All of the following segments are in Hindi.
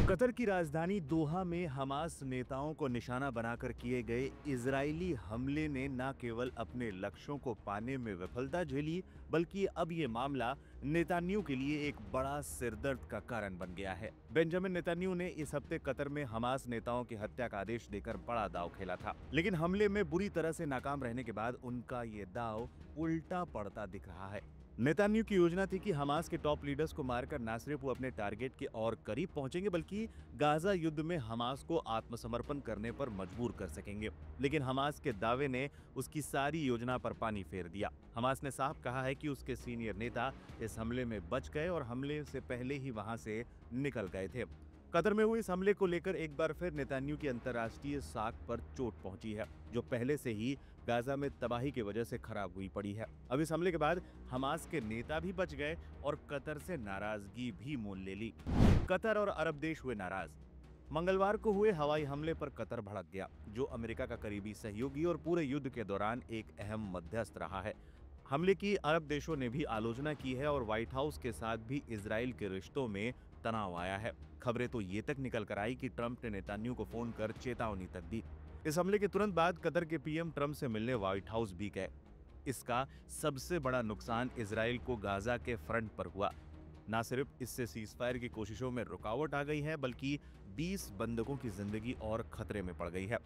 कतर की राजधानी दोहा में हमास नेताओं को निशाना बनाकर किए गए इजरायली हमले ने न केवल अपने लक्ष्यों को पाने में विफलता झेली, बल्कि अब ये मामला नेतान्याहू के लिए एक बड़ा सिरदर्द का कारण बन गया है। बेंजामिन नेतान्याहू ने इस हफ्ते कतर में हमास नेताओं की हत्या का आदेश देकर बड़ा दांव खेला था, लेकिन हमले में बुरी तरह से नाकाम रहने के बाद उनका ये दांव उल्टा पड़ता दिख रहा है। नेतान्याहू की योजना थी कि हमास के टॉप लीडर्स को मारकर न सिर्फ वो अपने टारगेट के और करीब पहुंचेंगे, बल्कि गाजा युद्ध में हमास को आत्मसमर्पण करने पर मजबूर कर सकेंगे। लेकिन हमास के दावे ने उसकी सारी योजना पर पानी फेर दिया। हमास ने साफ कहा है कि उसके सीनियर नेता इस हमले में बच गए और हमले से पहले ही वहां से निकल गए थे। कतर में हुए इस हमले को लेकर एक बार फिर नेतान्याहू की अंतर्राष्ट्रीय साख पर चोट पहुंची है, जो पहले से ही गाजा में तबाही की वजह से खराब हुई पड़ी है। अब इस हमले के बाद हमास के नेता भी बच गए और कतर से नाराजगी भी मोल ले ली। कतर और अरब देश हुए नाराज। मंगलवार को हुए हवाई हमले पर कतर भड़क गया, जो अमेरिका का करीबी सहयोगी और पूरे युद्ध के दौरान एक अहम मध्यस्थ रहा है। हमले की अरब देशों ने भी आलोचना की है और व्हाइट हाउस के साथ भी इजराइल के रिश्तों में तनाव आया है। खबरें तो ये तक निकल कर आई कि ट्रंप ने नेतान्याहू को फोन कर चेतावनी तक दी। इस हमले के तुरंत बाद कतर के पीएम ट्रंप से मिलने व्हाइट हाउस भी गए। इसका सबसे बड़ा नुकसान इजराइल को गाजा के फ्रंट पर हुआ। न सिर्फ इससे सीजफायर की कोशिशों में रुकावट आ गई है, बल्कि 20 बंधकों की जिंदगी और खतरे में पड़ गई है।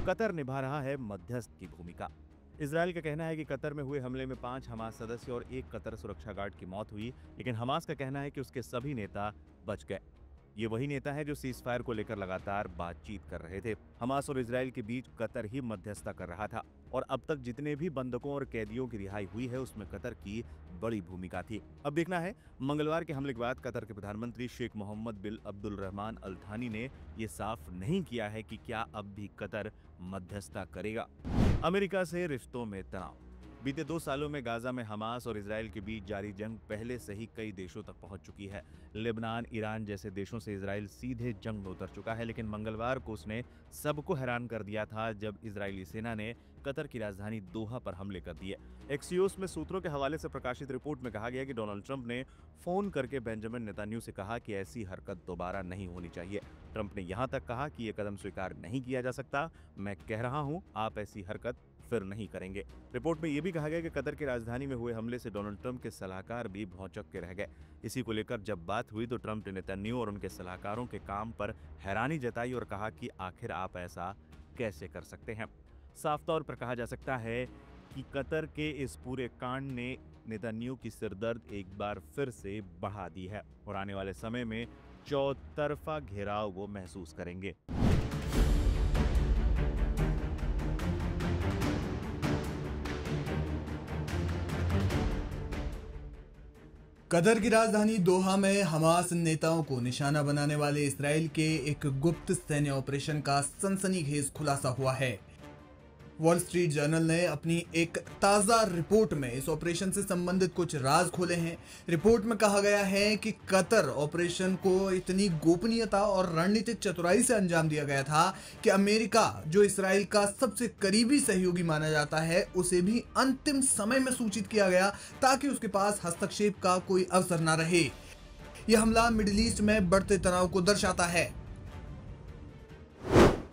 कतर निभा रहा है मध्यस्थ की भूमिका। इजराइल का कहना है कि कतर में हुए हमले में 5 हमास सदस्य और 1 कतर सुरक्षा गार्ड की मौत हुई, लेकिन हमास का कहना है कि उसके सभी नेता बच गए। ये वही नेता है जो सीजफायर को लेकर लगातार बातचीत कर रहे थे। हमास और इजराइल के बीच कतर ही मध्यस्थता कर रहा था और अब तक जितने भी बंधकों और कैदियों की रिहाई हुई है, उसमें कतर की बड़ी भूमिका थी। अब देखना है, मंगलवार के हमले के बाद कतर के प्रधानमंत्री शेख मोहम्मद बिन अब्दुलरहमान अल थानी ने यह साफ नहीं किया है कि क्या अब भी कतर मध्यस्थता करेगा। अमेरिका से रिश्तों में तनाव। बीते 2 सालों में गाजा में हमास और इजराइल के बीच जारी जंग पहले से ही कई देशों तक पहुंच चुकी है। लेबनान, ईरान जैसे देशों से इजराइल सीधे जंग में उतर चुका है, लेकिन मंगलवार को उसने सबको हैरान कर दिया था जब इजरायली सेना ने कतर की राजधानी दोहा पर हमले कर दिए। एक्सियोस में सूत्रों के हवाले से प्रकाशित रिपोर्ट में कहा गया कि डोनाल्ड ट्रंप ने फोन करके बेंजामिन नेतान्याहू से कहा कि ऐसी हरकत दोबारा नहीं होनी चाहिए। ट्रंप ने यहां तक कहा कि यह कदम स्वीकार नहीं किया जा सकता। मैं कह रहा हूं, आप ऐसी हरकत फिर नहीं करेंगे। रिपोर्ट में यह भी कहा गया कि कतर की राजधानी में हुए हमले से डोनाल्ड ट्रंप के सलाहकार भी भौचक्के के रह गए। इसी को लेकर जब बात हुई तो ट्रंप ने नेतान्याहू और उनके सलाहकारों के काम पर हैरानी जताई और कहा कि आखिर आप ऐसा कैसे कर सकते हैं। साफ तौर पर कहा जा सकता है कि कतर के इस पूरे कांड ने नेतान्याहू की सिरदर्द एक बार फिर से बढ़ा दी है और आने वाले समय में चौतरफा घेराव वो महसूस करेंगे। कतर की राजधानी दोहा में हमास नेताओं को निशाना बनाने वाले इस्राएल के एक गुप्त सैन्य ऑपरेशन का सनसनीखेज खुलासा हुआ है। वॉल स्ट्रीट जर्नल ने अपनी एक ताजा रिपोर्ट में इस ऑपरेशन से संबंधित कुछ राज खोले हैं। रिपोर्ट में कहा गया है कि कतर ऑपरेशन को इतनी गोपनीयता और रणनीतिक चतुराई से अंजाम दिया गया था कि अमेरिका, जो इस्राएल का सबसे करीबी सहयोगी माना जाता है, उसे भी अंतिम समय में सूचित किया गया ताकि उसके पास हस्तक्षेप का कोई अवसर न रहे। यह हमला मिडिल ईस्ट में बढ़ते तनाव को दर्शाता है।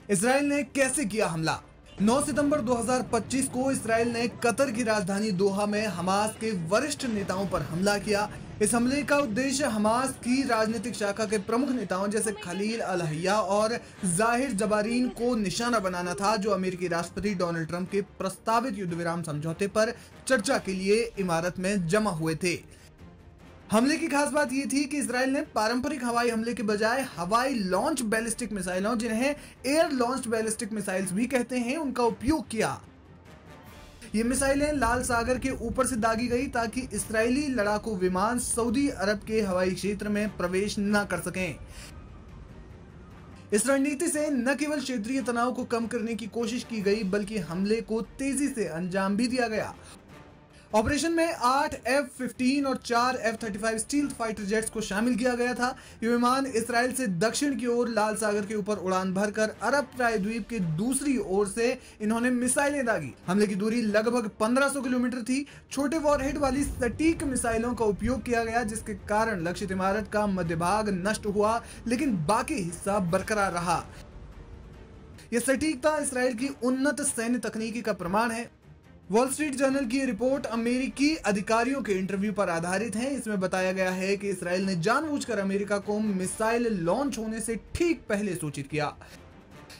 इस्राएल ने कैसे किया हमला? 9 सितंबर 2025 को इस्राएल ने कतर की राजधानी दोहा में हमास के वरिष्ठ नेताओं पर हमला किया। इस हमले का उद्देश्य हमास की राजनीतिक शाखा के प्रमुख नेताओं जैसे खलील अल हय्या और जाहिर जबारीन को निशाना बनाना था, जो अमेरिकी राष्ट्रपति डोनाल्ड ट्रंप के प्रस्तावित युद्ध विराम समझौते पर चर्चा के लिए इमारत में जमा हुए थे। हमले की खास बात यह थी कि इजराइल ने पारंपरिक हवाई हमले के बजाय हवाई लॉन्च बैलिस्टिक मिसाइलों, जिन्हें एयर लॉन्च्ड बैलिस्टिक मिसाइल्स भी कहते हैं, उनका उपयोग किया। ये मिसाइलें लाल सागर के ऊपर से दागी गई ताकि इस्राएली लड़ाकू विमान सऊदी अरब के हवाई क्षेत्र में प्रवेश न कर सकें। इस रणनीति से न केवल क्षेत्रीय तनाव को कम करने की कोशिश की गई, बल्कि हमले को तेजी से अंजाम भी दिया गया। ऑपरेशन में 8 F-15 और 4 F-35 स्टील्थ फाइटर जेट्स को शामिल किया गया था। ये विमान इसराइल से दक्षिण की ओर लाल सागर के ऊपर उड़ान भरकर अरब प्रायद्वीप की दूसरी ओर से इन्होंने मिसाइलें दागी। हमले की दूरी लगभग 1500 किलोमीटर थी। छोटे वॉरहेड वाली सटीक मिसाइलों का उपयोग किया गया, जिसके कारण लक्षित इमारत का मध्य भाग नष्ट हुआ, लेकिन बाकी हिस्सा बरकरार रहा। यह सटीकता इसराइल की उन्नत सैन्य तकनीकी का प्रमाण है। वॉल स्ट्रीट जर्नल की रिपोर्ट अमेरिकी अधिकारियों के इंटरव्यू पर आधारित है। इसमें बताया गया है कि इसराइल ने जानबूझकर अमेरिका को मिसाइल लॉन्च होने से ठीक पहले सूचित किया।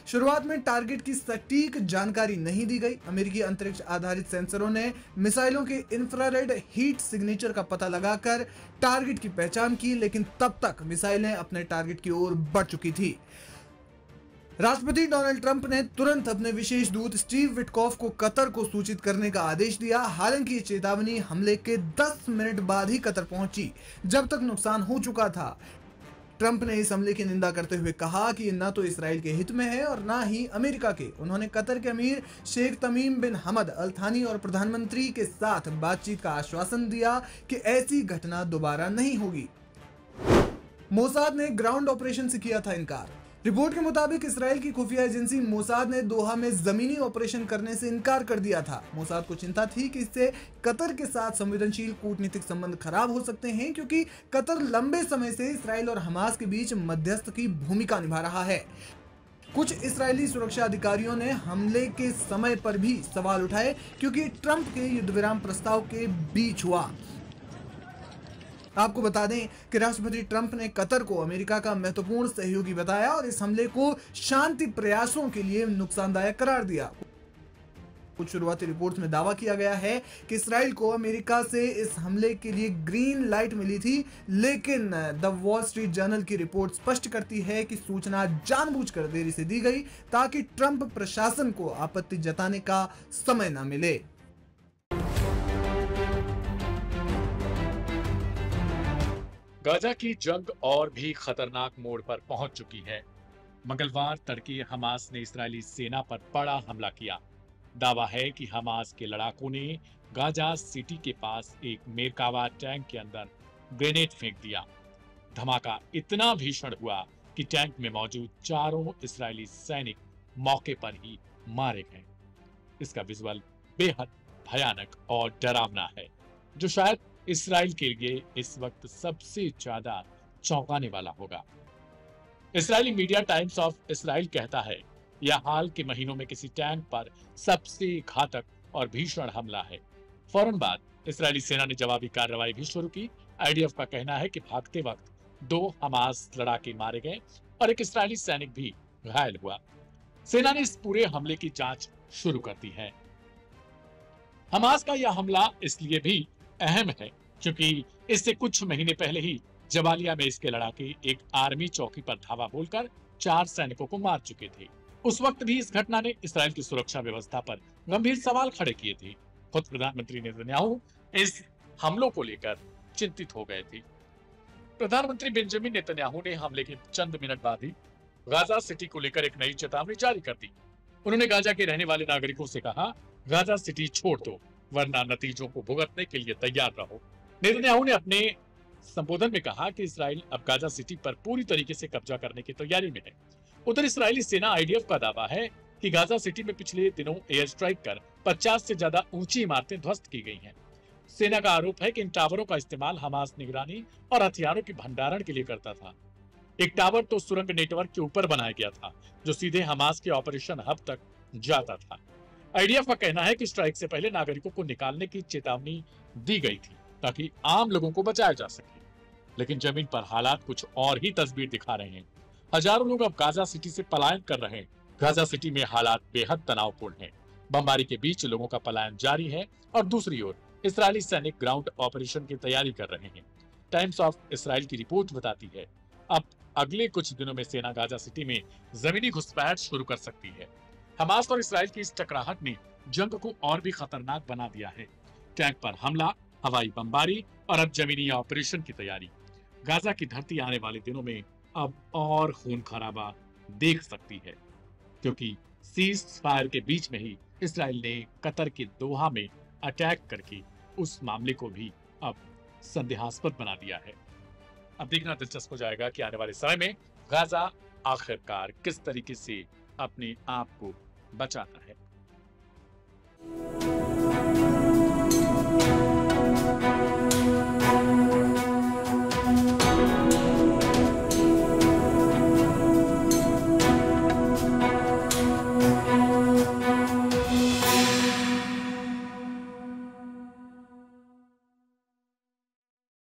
शुरुआत में टारगेट की सटीक जानकारी नहीं दी गई। अमेरिकी अंतरिक्ष आधारित सेंसरों ने मिसाइलों के इंफ्रारेड हीट सिग्नेचर का पता लगाकर टारगेट की पहचान की, लेकिन तब तक मिसाइलें अपने टारगेट की ओर बढ़ चुकी थी। राष्ट्रपति डोनाल्ड ट्रंप ने तुरंत अपने विशेष दूत स्टीव विटकॉफ को कतर को सूचित करने का आदेश दिया। हालांकि ये चेतावनी हमले के 10 मिनट बाद ही कतर पहुंची, जब तक नुकसान हो चुका था। ट्रंप ने इस हमले की निंदा करते हुए कहा कि न तो इसराइल के हित में है और न ही अमेरिका के। उन्होंने कतर के अमीर शेख तमीम बिन हमद अल थानी और प्रधानमंत्री के साथ बातचीत का आश्वासन दिया कि ऐसी घटना दोबारा नहीं होगी। मोसाद ने ग्राउंड ऑपरेशन से किया था इनकार। रिपोर्ट के मुताबिक इसराइल की खुफिया एजेंसी मोसाद ने दोहा में जमीनी ऑपरेशन करने से इनकार कर दिया था। मोसाद को चिंता थी कि इससे कतर के साथ संवेदनशील कूटनीतिक संबंध खराब हो सकते हैं, क्योंकि कतर लंबे समय से इसराइल और हमास के बीच मध्यस्थ की भूमिका निभा रहा है। कुछ इस्राएली सुरक्षा अधिकारियों ने हमले के समय पर भी सवाल उठाए, क्योंकि ट्रंप के युद्ध विराम प्रस्ताव के बीच हुआ। आपको बता दें कि राष्ट्रपति ट्रंप ने कतर को अमेरिका का महत्वपूर्ण सहयोगी बताया और इस हमले को शांति प्रयासों के लिए नुकसानदायक करार दिया। कुछ शुरुआती रिपोर्ट्स में दावा किया गया है कि इसराइल को अमेरिका से इस हमले के लिए ग्रीन लाइट मिली थी, लेकिन द वॉल स्ट्रीट जर्नल की रिपोर्ट स्पष्ट करती है कि सूचना जानबूझकर देरी से दी गई ताकि ट्रंप प्रशासन को आपत्ति जताने का समय न मिले। गाजा की जंग और भी खतरनाक मोड़ पर पहुंच चुकी है। मंगलवार तड़के हमास ने इस्राएली सेना पर बड़ा हमला किया। दावा है कि हमास के लड़ाकों ने गाजा सिटी के पास एक मेरकावा टैंक के अंदर ग्रेनेड फेंक दिया। धमाका इतना भीषण हुआ कि टैंक में मौजूद 4 इस्राएली सैनिक मौके पर ही मारे गए। इसका विजुअल बेहद भयानक और डरावना है, जो शायद इसराइल के लिए इस वक्त सबसे ज्यादा चौंकाने वाला होगा। इस्राएली मीडिया टाइम्स ऑफ इसराइल कहता है, यह हाल के महीनों में किसी टैंक पर सबसे घातक और भीषण हमला है। फौरन बाद इस्राएली सेना ने जवाबी कार्रवाई भी शुरू की। आईडीएफ का कहना है कि भागते वक्त 2 हमास लड़ाके मारे गए और एक इस्राएली सैनिक भी घायल हुआ। सेना ने इस पूरे हमले की जांच शुरू कर दी है। हमास का यह हमला इसलिए भी अहम है क्योंकि इससे कुछ महीने पहले ही जबालिया में इसके लड़ाके एक आर्मी चौकी पर धावा बोलकर 4 सैनिकों को मार चुके थे। उस वक्त भी इस घटना ने इसराइल की सुरक्षा व्यवस्था पर गंभीर सवाल खड़े किए थे। खुद प्रधानमंत्री नेतन्याहू इस हमलों को लेकर चिंतित हो गए थे। प्रधानमंत्री बेंजामिन नेतन्याहू ने हमले के चंद मिनट बाद ही गाजा सिटी को लेकर एक नई चेतावनी जारी कर दी। उन्होंने गाजा के रहने वाले नागरिकों से कहा, गाजा सिटी छोड़ दो, वरना नतीजों को भुगतने के लिए तैयार रहो। नेतन्याहू ने अपने संबोधन में कहा कि इसराइल अब गाजा सिटी पर पूरी तरीके से कब्जा करने की तैयारी में है। उधर इस्राएली सेना आईडीएफ का दावा है कि गाजा सिटी में पिछले दिनों एयर स्ट्राइक कर 50 से ज्यादा ऊंची इमारतें ध्वस्त की गई हैं। सेना का आरोप है कि इन टावरों का इस्तेमाल हमास निगरानी और हथियारों के भंडारण के लिए करता था। एक टावर तो सुरंग नेटवर्क के ऊपर बनाया गया था, जो सीधे हमास के ऑपरेशन हब तक जाता था। आईडीएफ का कहना है कि स्ट्राइक से पहले नागरिकों को निकालने की चेतावनी दी गई थी ताकि आम लोगों को बचाया जा सके, लेकिन जमीन पर हालात कुछ और ही तस्वीर दिखा रहे हैं। हजारों लोग अब गाजा सिटी से पलायन कर रहे हैं। गाजा सिटी में हालात बेहद तनावपूर्ण हैं। बमबारी के बीच लोगों का पलायन जारी है और दूसरी ओर इस्राएली सैनिक ग्राउंड ऑपरेशन की तैयारी कर रहे हैं। टाइम्स ऑफ इसराइल की रिपोर्ट बताती है, अब अगले कुछ दिनों में सेना गाजा सिटी में जमीनी घुसपैठ शुरू कर सकती है। हमास और इसराइल की इस टकराहट ने जंग को और भी खतरनाक बना दिया है। टैंक पर हमला, हवाई बमबारी और अब जमीनी ऑपरेशन की तैयारी। गाजा की धरती आने वाले दिनों में अब और खून खराबा देख सकती है, क्योंकि सीज फायर के बीच में ही इसराइल ने कतर के दोहा में अटैक करके उस मामले को भी अब संदेहास्पद बना दिया है। अब देखना दिलचस्प हो जाएगा कि आने वाले समय में गाजा आखिरकार किस तरीके से अपने आप को बचाता है।